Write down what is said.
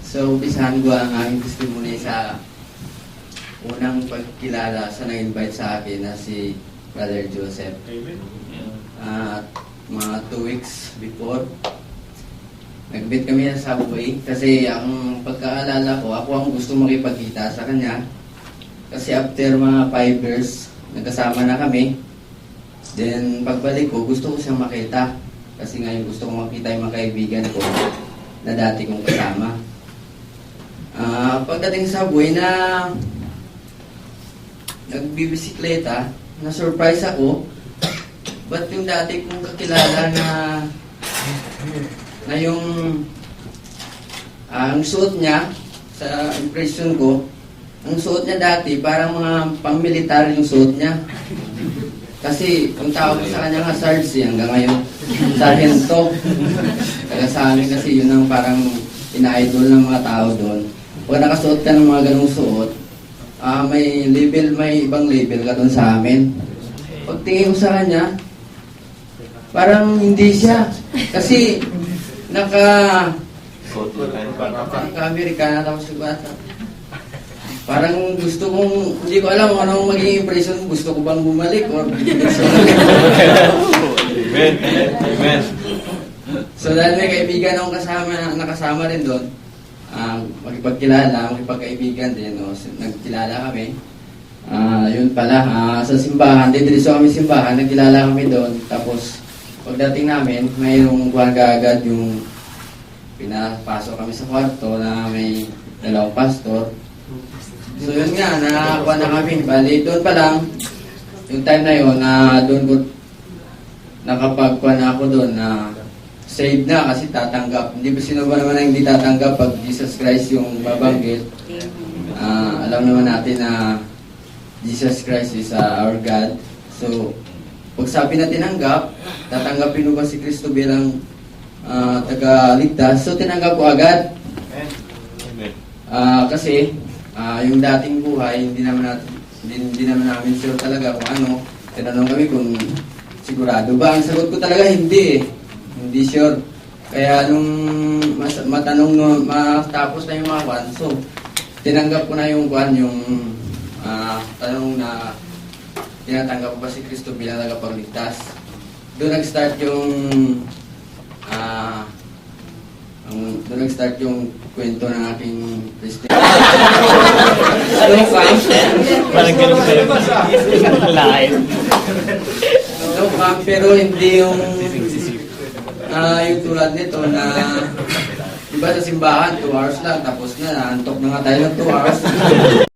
So, umpisahan ko ang aming testimony sa unang pagkilala sa nag-invite sa akin na si Brother Joseph. At mga 2 weeks before, nag-meet kami sa subway kasi ang pagkaalala ko, ako ang gusto makipagkita sa kanya. Kasi after mga 5 years, nagkasama na kami. Then, pagbalik ko, gusto ko siyang makita. Kasi ngayon gusto ko makita yung mga kaibigan ko na dati kong kasama. Pagdating sa subway na nagbibisikleta, na-surprise ako. Ba't yung dati kong kakilala na yung ang suot niya, sa impression ko, ang suot niya dati, parang mga pang-militar yung suot niya. Kasi, ang tawag sa kanya nga Sarge, hanggang ngayon, Sargento. Kaya sa amin kasi yun ang parang ina-idol ng mga tao doon. Pag nakasuot ka ng mga ganung suot, may ibang label ka doon sa amin. Pagtingin ko sa kanya, parang hindi siya. Kasi, naka-Amerikana tapos bata. Parang gusto kong, hindi ko alam kung anong magiging impression, gusto ko bang bumalik or Amen. Amen. So dahil may kaibigan akong nakasama rin doon, makipagkilala, makipagkaibigan din, no? Nagkilala kami. Yun pala, sa simbahan, didiretso kami simbahan, nagkilala kami doon. Tapos pagdating namin, mayroong buwan kaagad yung pinapasok kami sa kwarto na may 2 pastor. So yun nga, nakakuha na kami. Bali, doon pa lang, yung time na yun, doon ko, nakapagkuha na ako doon na saved na kasi tatanggap. Hindi ba sino ba naman na hindi tatanggap pag Jesus Christ yung babanggit? Alam naman natin na Jesus Christ is our God. So, pag sabi na tinanggap, tatanggapin mo ba si Kristo bilang tagaligtas? So, tinanggap ko agad. Kasi, yung dating buhay, hindi naman namin sure talaga kung ano. Tinanong kami kung sigurado ba. Ang sagot ko talaga hindi eh. Hindi sure. Kaya nung matapos na yung mga kwan, so tinanggap ko na yung kwan, yung tanong na tinatanggap ba si Kristo bilang tagapagligtas. Doon nag-start yung kwento ng aking Christian. Parang ganun kayo. Live. Pero hindi yung tulad nito na iba sa simbahan, 2 hours lang, tapos na, naantok na nga tayo ng 2 hours.